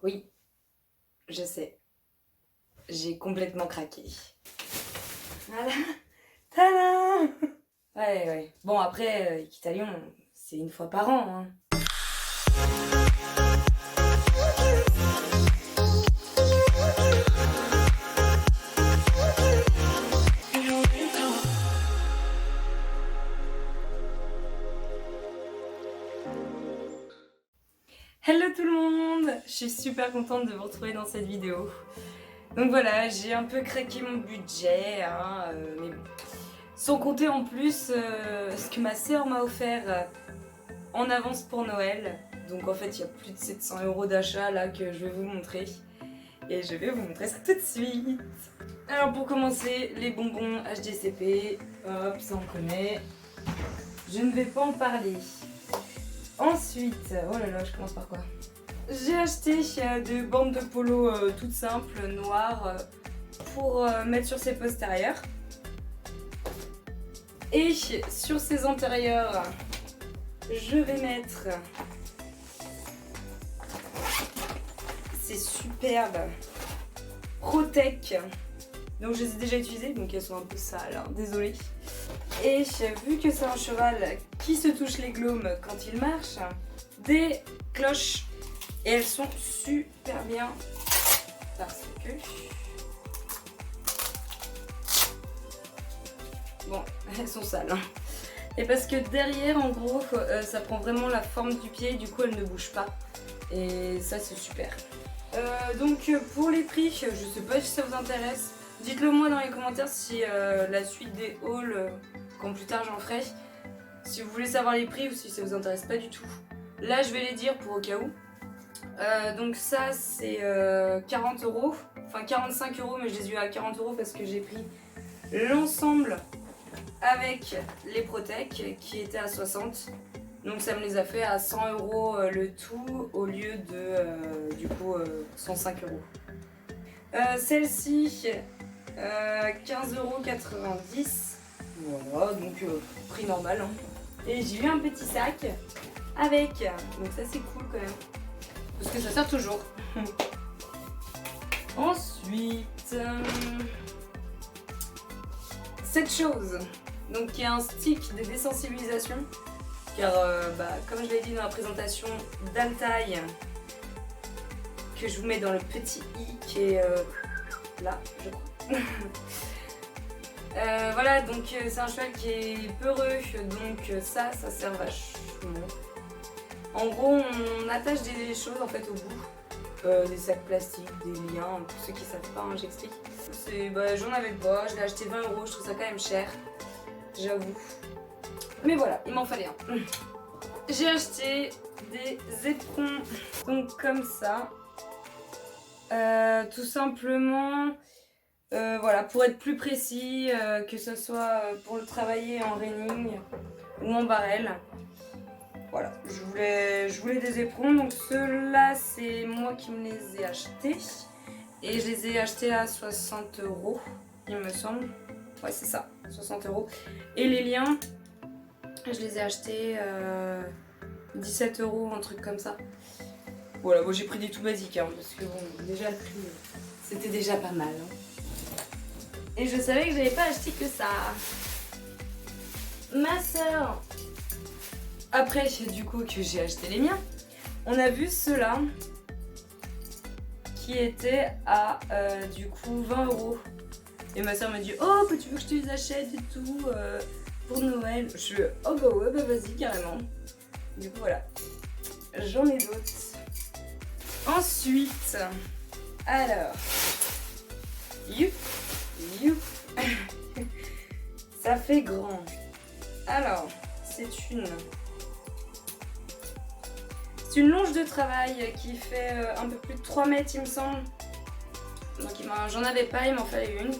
Oui, je sais, j'ai complètement craqué. Voilà, tada! Ouais, ouais. Bon, après, Équitalion, c'est une fois par an, hein. Hello tout le monde! Je suis super contente de vous retrouver dans cette vidéo. Donc voilà, j'ai un peu craqué mon budget, hein, mais bon. Sans compter en plus ce que ma sœur m'a offert en avance pour Noël. Donc en fait, il y a plus de 700 € d'achat là que je vais vous montrer. Et je vais vous montrer ça tout de suite. Alors pour commencer, les bonbons HDCP. Hop, ça on connaît. Je ne vais pas en parler. Ensuite, oh là là, je commence par quoi? J'ai acheté des bandes de polo toutes simples, noires, pour mettre sur ses postérieurs. Et sur ses antérieurs, je vais mettre ces superbes Protec. Donc je les ai déjà utilisées, donc elles sont un peu sales, hein, désolée. Et vu que c'est un cheval qui se touche les glaumes quand il marche, des cloches. Et elles sont super bien parce que... Bon, elles sont sales. Hein. Et parce que derrière, en gros, ça prend vraiment la forme du pied, du coup elles ne bougent pas. Et ça c'est super. Donc pour les prix, je sais pas si ça vous intéresse. Dites-le moi dans les commentaires si la suite des hauls, quand plus tard j'en ferai, si vous voulez savoir les prix ou si ça vous intéresse pas du tout. Là je vais les dire pour au cas où. Donc ça c'est 40 €, enfin 45 €, mais je les ai eu à 40 € parce que j'ai pris l'ensemble avec les Protec qui étaient à 60. Donc ça me les a fait à 100 € le tout au lieu de du coup 105 €. Celle-ci 15,90 €. Voilà, donc prix normal. Hein. Et j'ai eu un petit sac avec. Donc ça c'est cool quand même. Parce que ça sert toujours. Ensuite, cette chose. Donc qui est un stick de désensibilisation. Car comme je l'ai dit dans la présentation d'Altaï, que je vous mets dans le petit i qui est là, je crois. Voilà, donc c'est un cheval qui est peureux, donc ça sert vachement. En gros, on attache des choses en fait au bout, des sacs plastiques, des liens, pour ceux qui savent pas, hein, j'explique. J'en avais pas, je l'ai acheté 20 €, je trouve ça quand même cher, j'avoue. Mais voilà, il m'en fallait un. J'ai acheté des éperons, donc comme ça, tout simplement, voilà, pour être plus précis, que ce soit pour le travailler en reining ou en barrel. Voilà, je voulais des éperons, donc ceux-là c'est moi qui me les ai achetés. Et je les ai achetés à 60 €, il me semble. Ouais c'est ça, 60 €. Et les liens, je les ai achetés 17 €, un truc comme ça. Voilà, bon j'ai pris des tout basiques, hein, parce que bon, déjà le prix, c'était déjà pas mal. Hein. Et je savais que j'avais pas acheté que ça. Ma soeur, après du coup que j'ai acheté les miens, on a vu ceux-là qui étaient à du coup 20 €. Et ma soeur m'a dit oh tu veux que je te les achète et tout pour Noël. Je suis oh bah ouais bah vas-y carrément. Du coup voilà, j'en ai d'autres. Ensuite, alors, ça fait grand. Alors, c'est une longe de travail qui fait un peu plus de 3 mètres il me semble. Donc j'en avais pas, il m'en fallait une.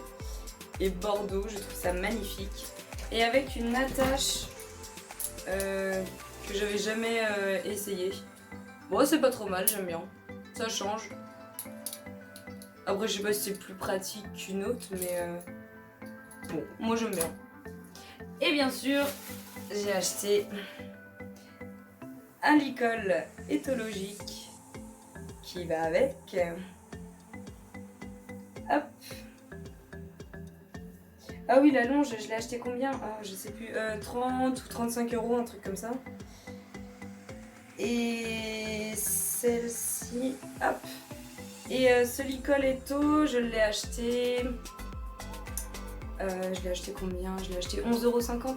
Et bordeaux, je trouve ça magnifique. Et avec une attache que j'avais jamais essayé. Bon c'est pas trop mal, j'aime bien. Ça change. Après je sais pas si c'est plus pratique qu'une autre, mais bon, moi j'aime bien. Et bien sûr, j'ai acheté un licol éthologique qui va avec. Hop. Ah oui, la longe, je l'ai acheté combien? Je sais plus, 30 ou 35 euros, un truc comme ça. Et celle-ci, hop. Et ce Licoletto, je l'ai acheté... je l'ai acheté combien? Je l'ai acheté 11,50 €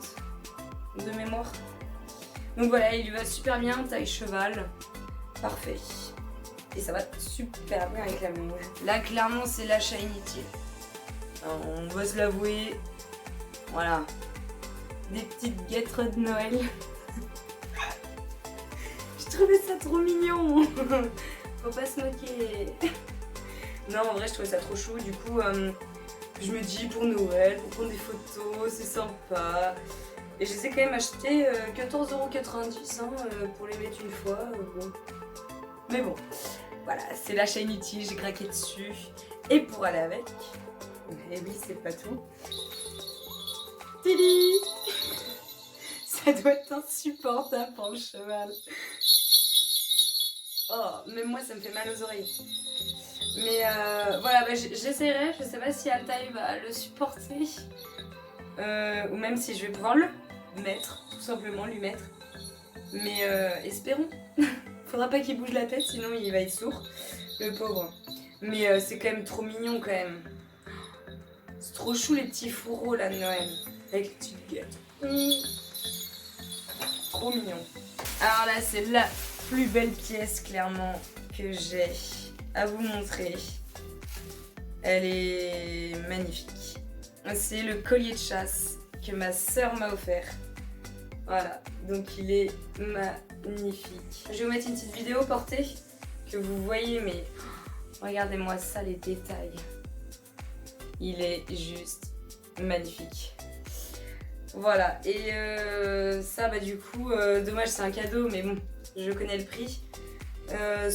de mémoire. Donc voilà, il lui va super bien, taille cheval. Parfait. Et ça va super bien avec la longe. Là, clairement, c'est l'achat inutile. On va se l'avouer. Voilà. Des petites guêtres de Noël. Je trouvais ça trop mignon. Faut pas se moquer. Non, en vrai, je trouvais ça trop chou. Du coup, je me dis pour Noël, pour prendre des photos, c'est sympa. Et je les ai quand même achetés 14,90 € hein, pour les mettre une fois. Bon. Mais bon, voilà, c'est l'achat inutile, j'ai craqué dessus. Et pour aller avec, et oui, c'est pas tout. Tili. Ça doit être insupportable pour le cheval. Oh, même moi, ça me fait mal aux oreilles. Mais voilà, bah, j'essaierai. Je sais pas si Altaï va le supporter. Ou même si je vais pouvoir le mettre, tout simplement lui mettre. Mais espérons. Faudra pas qu'il bouge la tête, sinon il va être sourd, le pauvre. Mais c'est quand même trop mignon quand même. C'est trop chou les petits fourreaux là de Noël, avec les petites guêtres. Trop mignon. Alors là, c'est la plus belle pièce clairement que j'ai à vous montrer. Elle est magnifique. C'est le collier de chasse que ma sœur m'a offert. Voilà, donc il est magnifique. Je vais vous mettre une petite vidéo portée que vous voyez, mais regardez-moi ça, les détails. Il est juste magnifique. Voilà, et ça, bah du coup, dommage, c'est un cadeau, mais bon, je connais le prix. Un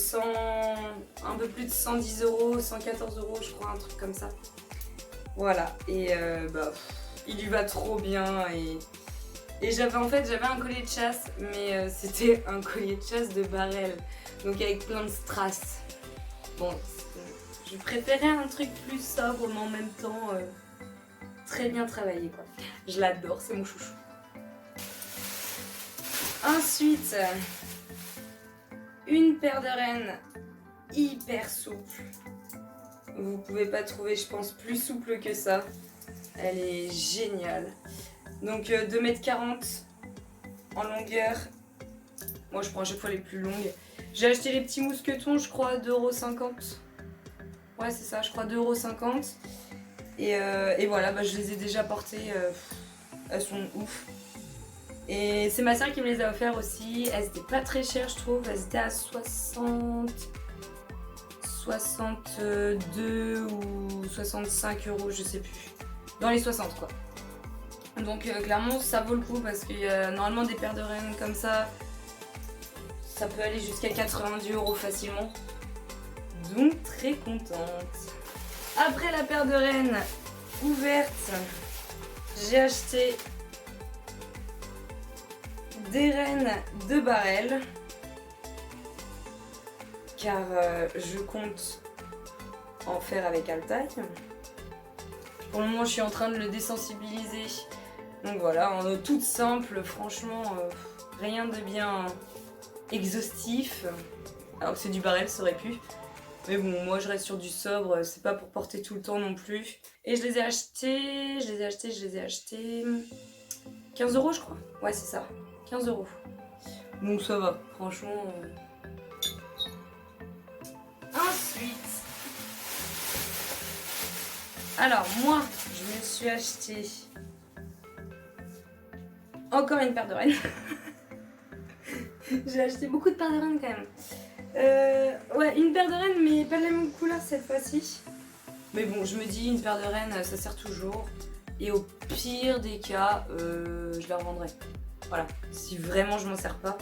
peu plus de 110 €, 114 € je crois, un truc comme ça. Voilà, et bah, il lui va trop bien. Et j'avais un collier de chasse, mais c'était un collier de chasse de barrel, donc avec plein de strass. Bon, je préférais un truc plus sobre, mais en même temps très bien travaillé quoi. Je l'adore, c'est mon chouchou. Ensuite, une paire de rennes hyper souple. Vous pouvez pas trouver, je pense, plus souple que ça. Elle est géniale. Donc 2,40 m en longueur. Moi je prends à chaque fois les plus longues. J'ai acheté les petits mousquetons, je crois, 2,50 €. Ouais, c'est ça, je crois 2,50 €. Et voilà, bah, je les ai déjà portées. Elles sont ouf. Et c'est ma soeur qui me les a offertes aussi. Elles étaient pas très chères, je trouve. Elles étaient à 62 ou 65 €, je sais plus. Dans les 60 quoi. Donc clairement ça vaut le coup parce qu'il y a normalement des paires de rennes comme ça peut aller jusqu'à 90 € facilement. Donc très contente. Après la paire de rennes ouverte, j'ai acheté des rennes de barrel car je compte en faire avec Altaï. Pour le moment je suis en train de le désensibiliser. Donc voilà, en toute simple, franchement, rien de bien exhaustif. Alors que c'est du barrel, ça aurait pu. Mais bon, moi je reste sur du sobre, c'est pas pour porter tout le temps non plus. Et je les ai achetés 15 € je crois. Ouais, c'est ça, 15 €. Donc ça va, franchement. Ensuite, alors moi, je me suis acheté encore une paire de rennes. J'ai acheté beaucoup de paires de rennes quand même. Ouais, une paire de rennes, mais pas de la même couleur cette fois-ci. Mais bon, je me dis, une paire de rennes, ça sert toujours. Et au pire des cas, je la revendrai. Voilà, si vraiment je m'en sers pas.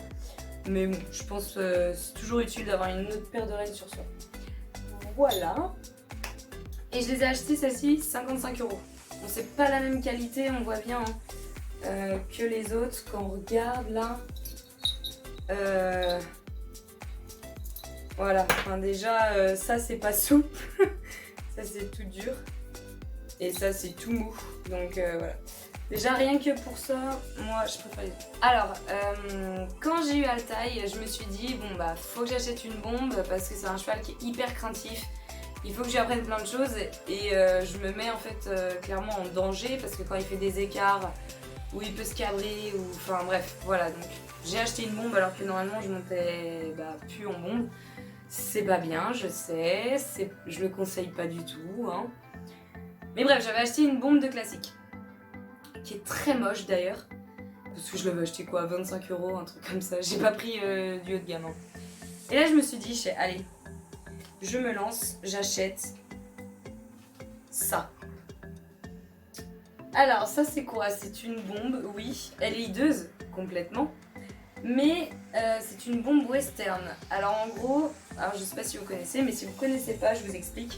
Mais bon, je pense que c'est toujours utile d'avoir une autre paire de rennes sur soi. Voilà. Et je les ai achetées, celles-ci, 55 €. Bon, c'est pas la même qualité, on voit bien que les autres. Quand on regarde là, Voilà, enfin, déjà ça c'est pas souple, ça c'est tout dur et ça c'est tout mou, donc voilà. Déjà rien que pour ça, moi je préfère les deux. Alors, quand j'ai eu Altaï, je me suis dit bon bah faut que j'achète une bombe parce que c'est un cheval qui est hyper craintif. Il faut que j'apprenne plein de choses et je me mets en fait clairement en danger parce que quand il fait des écarts où il peut se cabrer ou enfin bref voilà, donc j'ai acheté une bombe alors que normalement je montais plus en bombe. C'est pas bien, je sais, je le conseille pas du tout hein. Mais bref, j'avais acheté une bombe de classique qui est très moche d'ailleurs parce que je l'avais acheté quoi, 25 €, un truc comme ça, j'ai pas pris du haut de gamme hein. Et là je me suis dit allez, je me lance, j'achète ça. Alors ça c'est quoi? C'est une bombe, oui, elle est hideuse complètement, mais c'est une bombe western. Alors en gros, alors je sais pas si vous connaissez, mais si vous connaissez pas, je vous explique.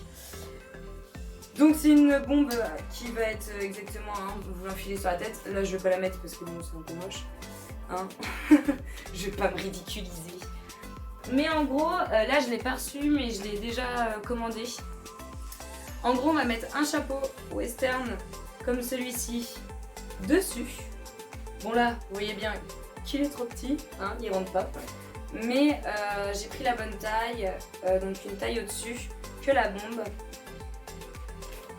Donc c'est une bombe qui va être exactement, hein, vous l'enfilez sur la tête. Là je vais pas la mettre parce que bon c'est un peu moche, hein. Je vais pas me ridiculiser. Mais en gros, là je l'ai pas reçu mais je l'ai déjà commandé. En gros on va mettre un chapeau western comme celui-ci dessus. Bon là vous voyez bien qu'il est trop petit, hein, il rentre pas. Mais j'ai pris la bonne taille, donc une taille au-dessus que la bombe.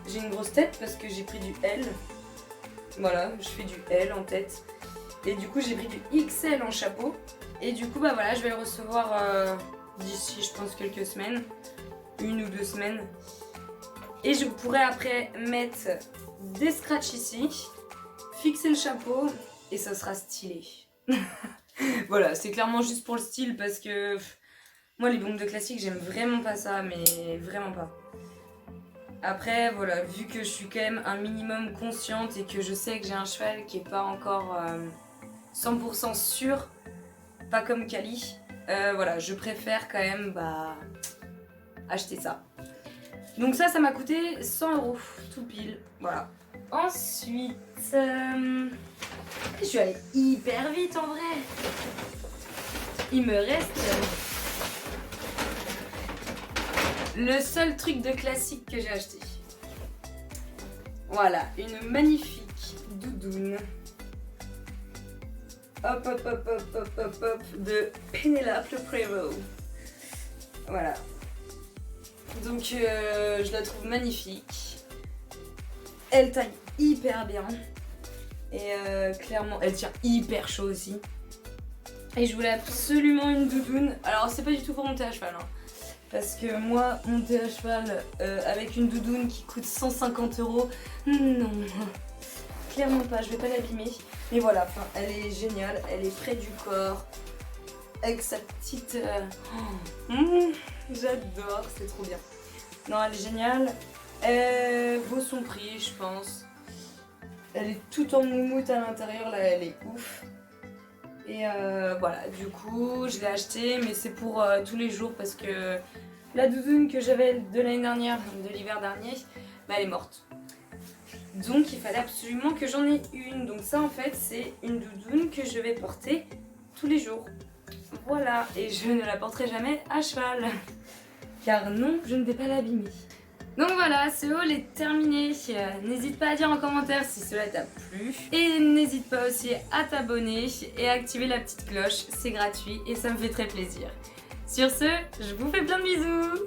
J'ai une grosse tête parce que j'ai pris du L. Voilà, je fais du L en tête. Et du coup j'ai pris du XL en chapeau. Et du coup bah voilà, je vais le recevoir d'ici je pense quelques semaines. 1 ou 2 semaines. Et je pourrai après mettre des scratchs ici, fixer le chapeau et ça sera stylé. Voilà, c'est clairement juste pour le style parce que moi les bombes de classique j'aime vraiment pas ça, mais vraiment pas. Après voilà, vu que je suis quand même un minimum consciente et que je sais que j'ai un cheval qui est pas encore 100% sûr, pas comme Kali, voilà, je préfère quand même acheter ça. Donc ça m'a coûté 100 €, tout pile, voilà. Ensuite, je suis allée hyper vite en vrai. Il me reste le seul truc de classique que j'ai acheté. Voilà, une magnifique doudoune. Hop hop hop hop hop hop hop de Penelope Prévost. Voilà. Donc je la trouve magnifique. Elle taille hyper bien. Et clairement elle tient hyper chaud aussi. Et je voulais absolument une doudoune. Alors c'est pas du tout pour monter à cheval hein. Parce que moi monter à cheval avec une doudoune qui coûte 150 €, non, clairement pas, je vais pas l'abîmer. Mais voilà, elle est géniale, elle est près du corps. Avec sa petite... j'adore, c'est trop bien. Non, elle est géniale. Elle vaut son prix, je pense. Elle est toute en moumoute à l'intérieur, là, elle est ouf. Et voilà, du coup, je l'ai achetée, mais c'est pour tous les jours parce que la doudoune que j'avais de l'année dernière, de l'hiver dernier, elle est morte. Donc, il fallait absolument que j'en ai une. Donc ça, en fait, c'est une doudoune que je vais porter tous les jours. Voilà, et je ne la porterai jamais à cheval. Car non, je ne vais pas l'abîmer. Donc voilà, ce haul est terminé. N'hésite pas à dire en commentaire si cela t'a plu. Et n'hésite pas aussi à t'abonner et à activer la petite cloche. C'est gratuit et ça me fait très plaisir. Sur ce, je vous fais plein de bisous.